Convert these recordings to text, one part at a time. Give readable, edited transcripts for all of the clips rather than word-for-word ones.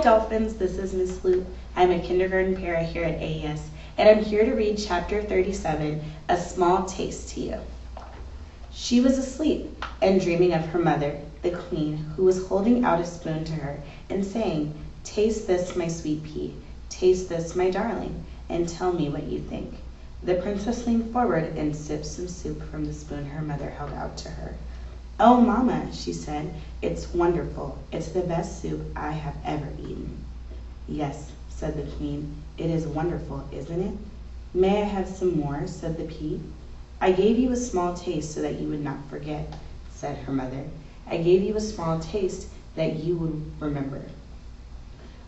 Dolphins, this is Miss Loop. I'm a kindergarten para here at AES, and I'm here to read chapter 37, A Small Taste to You. She was asleep and dreaming of her mother, the queen, who was holding out a spoon to her and saying, "Taste this, my sweet pea, taste this, my darling, and tell me what you think." The princess leaned forward and sipped some soup from the spoon her mother held out to her. "Oh, Mama," she said, "it's wonderful. It's the best soup I have ever eaten." "Yes," said the queen, "it is wonderful, isn't it?" "May I have some more?" said the pea. "I gave you a small taste so that you would not forget," said her mother. "I gave you a small taste that you would remember."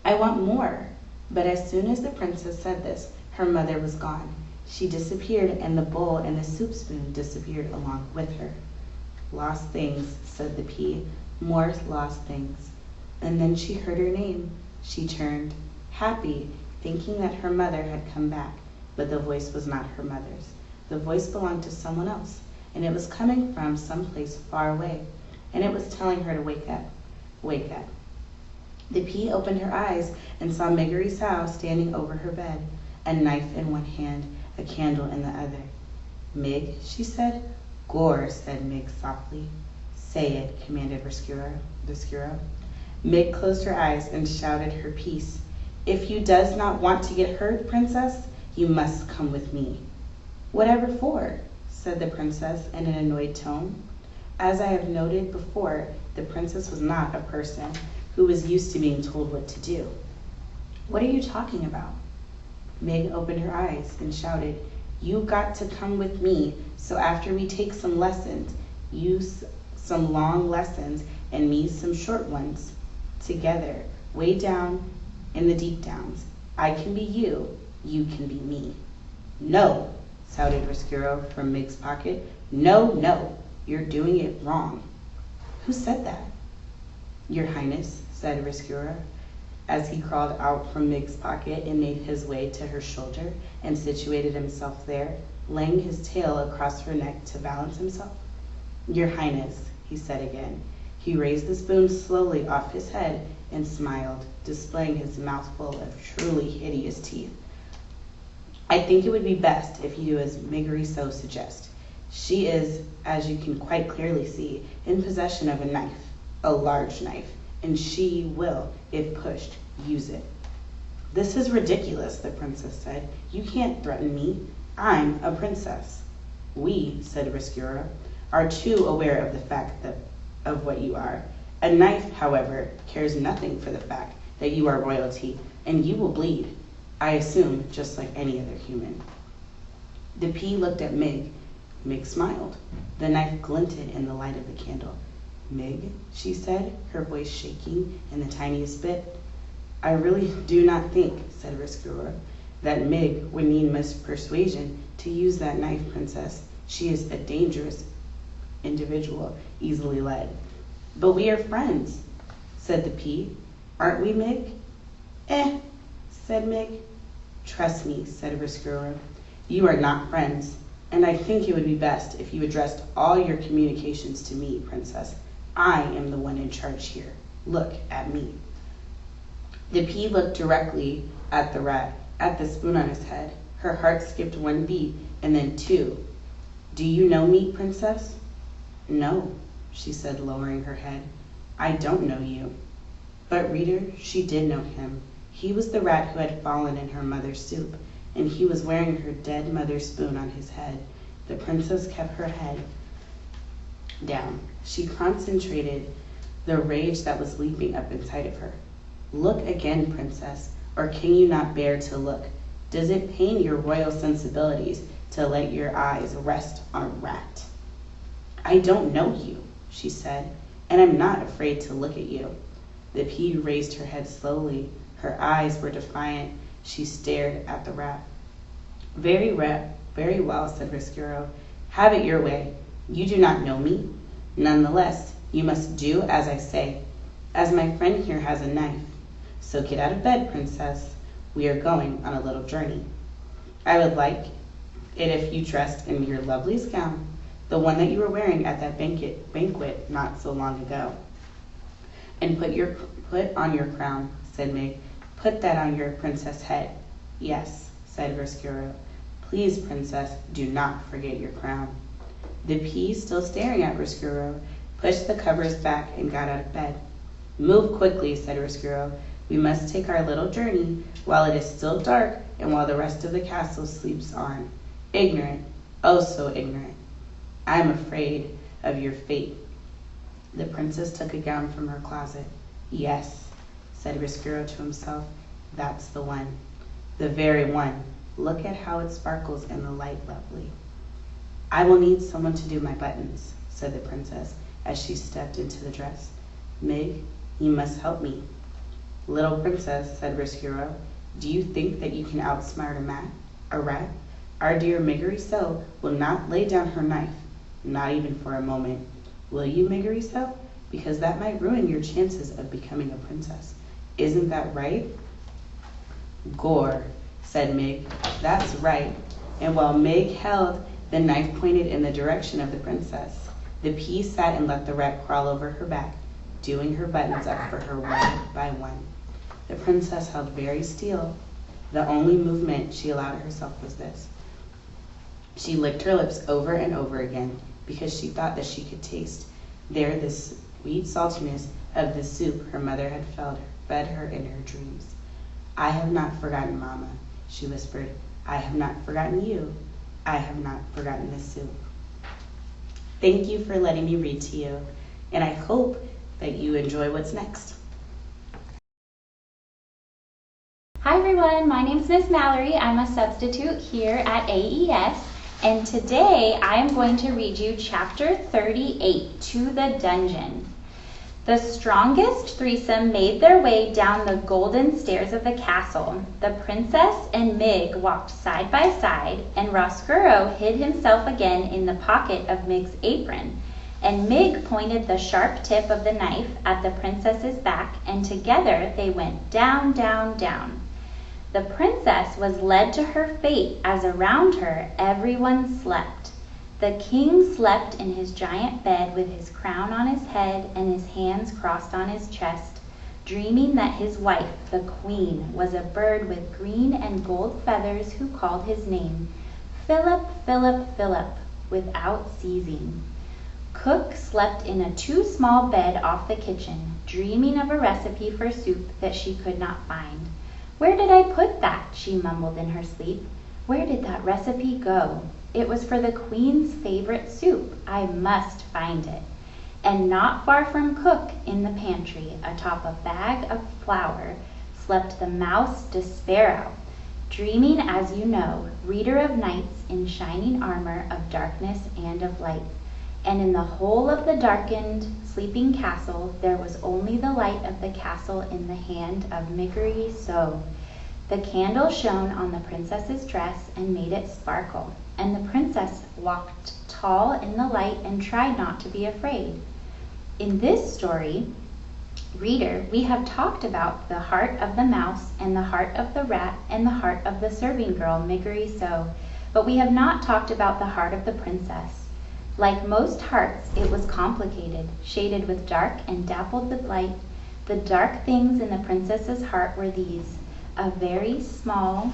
"I want more." But as soon as the princess said this, her mother was gone. She disappeared, and the bowl and the soup spoon disappeared along with her. "Lost things," said the pea, "more lost things." And then she heard her name. She turned, happy, thinking that her mother had come back, but the voice was not her mother's. The voice belonged to someone else, and it was coming from some place far away, and it was telling her to wake up, wake up. The pea opened her eyes and saw Miggery Sow standing over her bed, a knife in one hand, a candle in the other. "Mig," she said. "Gore," said Mig softly. "Say it," commanded Rescuro. Mig closed her eyes and shouted her piece. "If you does not want to get hurt, princess, you must come with me." "Whatever for?" said the princess in an annoyed tone. As I have noted before, the princess was not a person who was used to being told what to do. "What are you talking about?" Mig opened her eyes and shouted, "You got to come with me, so after we take some lessons, you some long lessons and me some short ones, together, way down in the deep downs. I can be you, you can be me." "No," shouted Rescuro from Mig's pocket. "No, no, you're doing it wrong." "Who said that?" "Your Highness," said Rescuro, as he crawled out from Mig's pocket and made his way to her shoulder and situated himself there, laying his tail across her neck to balance himself. "Your Highness," he said again. He raised the spoon slowly off his head and smiled, displaying his mouth full of truly hideous teeth. "I think it would be best if you do as Miggery Sow suggests. She is, as you can quite clearly see, in possession of a knife, a large knife, and she will, if pushed, use it." "This is ridiculous," the princess said. "You can't threaten me. I'm a princess." "We," said Rescuro, "are too aware of the fact of what you are. A knife, however, cares nothing for the fact that you are royalty, and you will bleed, I assume, just like any other human." The pea looked at Mig. Mig smiled. The knife glinted in the light of the candle. "Mig," she said, her voice shaking in the tiniest bit. "I really do not think," said Rescuro, "that Mig would need much persuasion to use that knife, princess. She is a dangerous individual, easily led." "But we are friends," said the pea. "Aren't we, Mig?" Said Mig. "Trust me," said Rescuro, "you are not friends, and I think it would be best if you addressed all your communications to me, princess. I am the one in charge here. Look at me." The pea looked directly at the rat, at the spoon on his head. Her heart skipped one beat, and then two. "Do you know me, princess?" "No," she said, lowering her head. "I don't know you." But, reader, she did know him. He was the rat who had fallen in her mother's soup, and he was wearing her dead mother's spoon on his head. The princess kept her head down. She concentrated the rage that was leaping up inside of her. "Look again, princess, or can you not bear to look? Does it pain your royal sensibilities to let your eyes rest on a rat?" "I don't know you," she said, "and I'm not afraid to look at you." The pea raised her head slowly. Her eyes were defiant. She stared at the rat. Very well," said Rescuro. "Have it your way. You do not know me. Nonetheless, you must do as I say, as my friend here has a knife. So get out of bed, princess. We are going on a little journey. I would like it if you dressed in your loveliest gown, the one that you were wearing at that banquet not so long ago, and put on your crown," said Mig. Put that on your princess head. Yes, said Rescuro. Please, princess, do not forget your crown. The pea, still staring at Rescuro, pushed the covers back and got out of bed. Move quickly, said Rescuro. We must take our little journey while it is still dark and while the rest of the castle sleeps on. Ignorant, oh so ignorant. I am afraid of your fate. The princess took a gown from her closet. Yes, said Rescuro to himself, that's the one. The very one. Look at how it sparkles in the light, lovely. I will need someone to do my buttons, said the princess as she stepped into the dress. Mig, you must help me. Little princess, said Rescuro, do you think that you can outsmart a rat? Our dear Miggery will not lay down her knife, not even for a moment. Will you, Miggery? Because that might ruin your chances of becoming a princess. Isn't that right? Gore, said Mig. That's right. And while Mig held the knife pointed in the direction of the princess, the pea sat and let the rat crawl over her back, doing her buttons up for her one by one. The princess held very still. The only movement she allowed herself was this. She licked her lips over and over again because she thought that she could taste there the sweet saltiness of the soup her mother had fed her in her dreams. I have not forgotten, Mama, she whispered. I have not forgotten you. I have not forgotten the soup. Thank you for letting me read to you, and I hope that you enjoy what's next. Hi everyone, my name is Miss Mallory. I'm a substitute here at AES, and today I am going to read you chapter 38, To the Dungeon. The strongest threesome made their way down the golden stairs of the castle. The princess and Mig walked side by side, and Roscuro hid himself again in the pocket of Mig's apron. And Mig pointed the sharp tip of the knife at the princess's back, and together they went down, down, down. The princess was led to her fate as around her everyone slept. The king slept in his giant bed with his crown on his head and his hands crossed on his chest, dreaming that his wife, the queen, was a bird with green and gold feathers who called his name, Philip, Philip, Philip, without ceasing. Cook slept in a too small bed off the kitchen, dreaming of a recipe for soup that she could not find. Where did I put that? She mumbled in her sleep. Where did that recipe go? It was for the queen's favorite soup. I must find it. And not far from Cook, in the pantry, atop a bag of flour, slept the mouse Despereaux, dreaming, as you know, reader of nights in shining armor of darkness and of light. And in the whole of the darkened, sleeping castle, there was only the light of the castle in the hand of Miggery. The candle shone on the princess's dress and made it sparkle, and the princess walked tall in the light and tried not to be afraid. In this story, reader, we have talked about the heart of the mouse and the heart of the rat and the heart of the serving girl, Miggery, but we have not talked about the heart of the princess. Like most hearts, it was complicated, shaded with dark and dappled with light. The dark things in the princess's heart were these: a very small,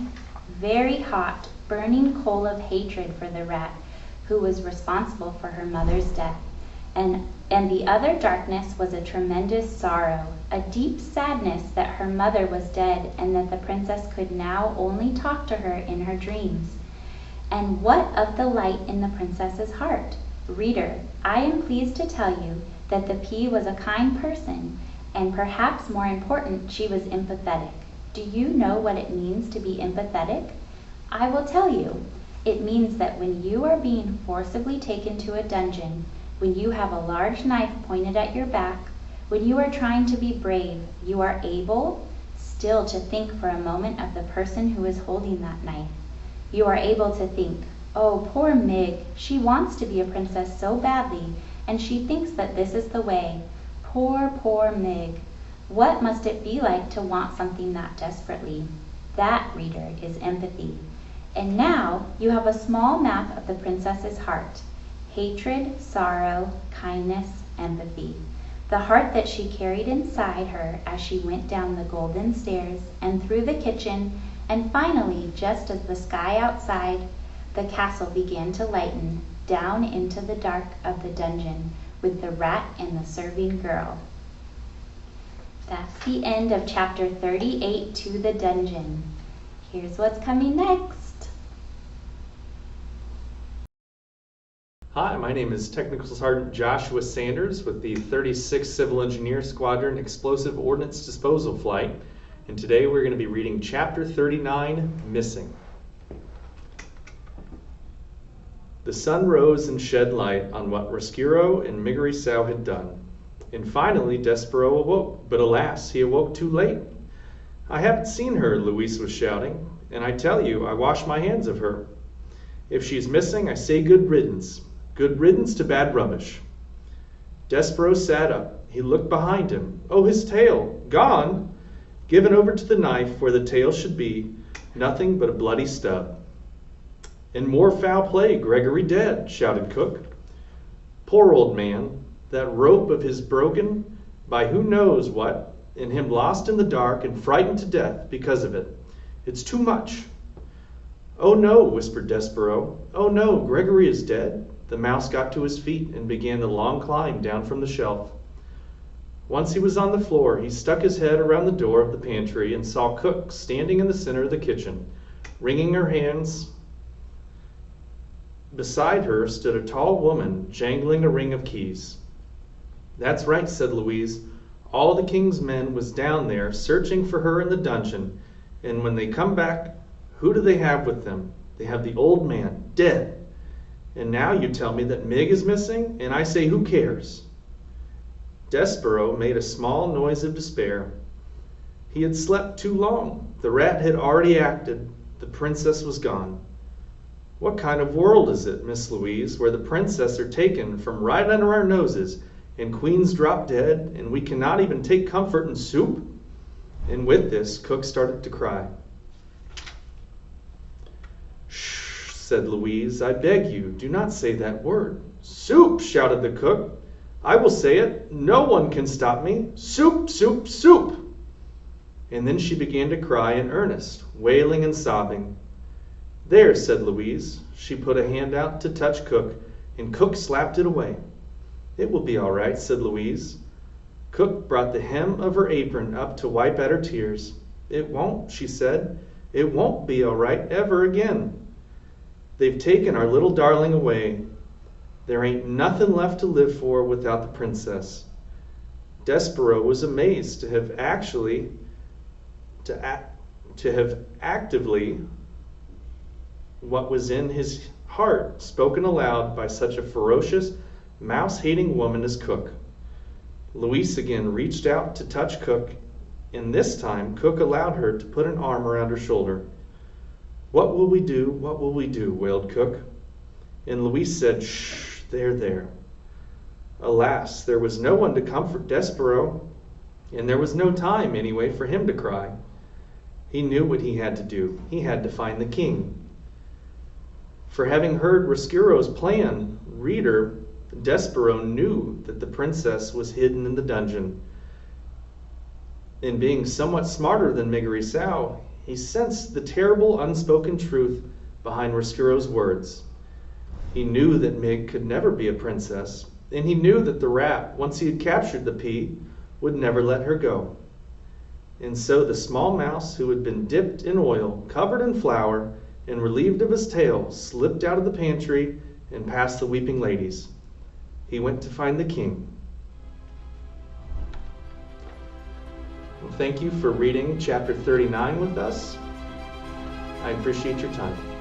very hot, burning coal of hatred for the rat who was responsible for her mother's death. And the other darkness was a tremendous sorrow, a deep sadness that her mother was dead and that the princess could now only talk to her in her dreams. And what of the light in the princess's heart? Reader, I am pleased to tell you that the pea was a kind person, and perhaps more important, she was empathetic. Do you know what it means to be empathetic? I will tell you. It means that when you are being forcibly taken to a dungeon, when you have a large knife pointed at your back, when you are trying to be brave, you are able still to think for a moment of the person who is holding that knife. You are able to think, oh, poor Mig, she wants to be a princess so badly, and she thinks that this is the way. Poor, poor Mig. What must it be like to want something that desperately? That, reader, is empathy. And now you have a small map of the princess's heart. Hatred, sorrow, kindness, empathy. the heart that she carried inside her as she went down the golden stairs and through the kitchen, and finally, just as the sky outside the castle began to lighten, down into the dark of the dungeon with the rat and the serving girl. That's the end of chapter 38, To the Dungeon. Here's what's coming next. Hi, my name is Technical Sergeant Joshua Sanders with the 36th Civil Engineer Squadron Explosive Ordnance Disposal Flight, and today we're going to be reading Chapter 39, Missing. The sun rose and shed light on what Despereaux and Miggery-Sow had done. And finally, Despereaux awoke, but alas, he awoke too late. "I haven't seen her," Louise was shouting, "and I tell you, I wash my hands of her. If she's missing, I say good riddance. Good riddance to bad rubbish." Despereaux sat up. He looked behind him. Oh, his tail! Gone! Given over to the knife where the tail should be, nothing but a bloody stub. "And more foul play, Gregory dead," shouted Cook. "Poor old man, that rope of his broken by who knows what, and him lost in the dark and frightened to death because of it. It's too much." "Oh no," whispered Despereaux. "Oh no, Gregory is dead." The mouse got to his feet and began the long climb down from the shelf. Once he was on the floor, he stuck his head around the door of the pantry and saw Cook standing in the center of the kitchen, wringing her hands. Beside her stood a tall woman, jangling a ring of keys. "That's right," said Louise. "All the king's men was down there searching for her in the dungeon, and when they come back, who do they have with them? They have the old man, dead. And now you tell me that Mig is missing, and I say who cares?" Despereaux made a small noise of despair. He had slept too long. The rat had already acted. The princess was gone. "What kind of world is it, Miss Louise, where the princess are taken from right under our noses, and queens drop dead, and we cannot even take comfort in soup?" And with this, Cook started to cry. "Shh," said Louise, "I beg you, do not say that word." "Soup!" shouted the cook. "I will say it. No one can stop me. Soup, soup, soup!" And then she began to cry in earnest, wailing and sobbing. "There," said Louise. She put a hand out to touch Cook, and Cook slapped it away. "It will be all right," said Louise. Cook brought the hem of her apron up to wipe at her tears. "It won't," she said. "It won't be all right ever again. They've taken our little darling away. There ain't nothing left to live for without the princess." Despereaux was amazed to have actively what was in his heart spoken aloud by such a ferocious, mouse-hating woman as Cook. Louise again reached out to touch Cook, and this time Cook allowed her to put an arm around her shoulder. "What will we do? What will we do?" wailed Cook. And Louise said, "Shh, there." Alas, there was no one to comfort Despereaux, and there was no time, anyway, for him to cry. He knew what he had to do. He had to find the king. For having heard Despereaux's plan, reader, Despereaux knew that the princess was hidden in the dungeon. And being somewhat smarter than Miggery-Sow, he sensed the terrible unspoken truth behind Despereaux's words. He knew that Mig could never be a princess, and he knew that the rat, once he had captured the pea, would never let her go. And so the small mouse, who had been dipped in oil, covered in flour, and relieved of his tail, slipped out of the pantry and past the weeping ladies. He went to find the king. Well, thank you for reading chapter 39 with us. I appreciate your time.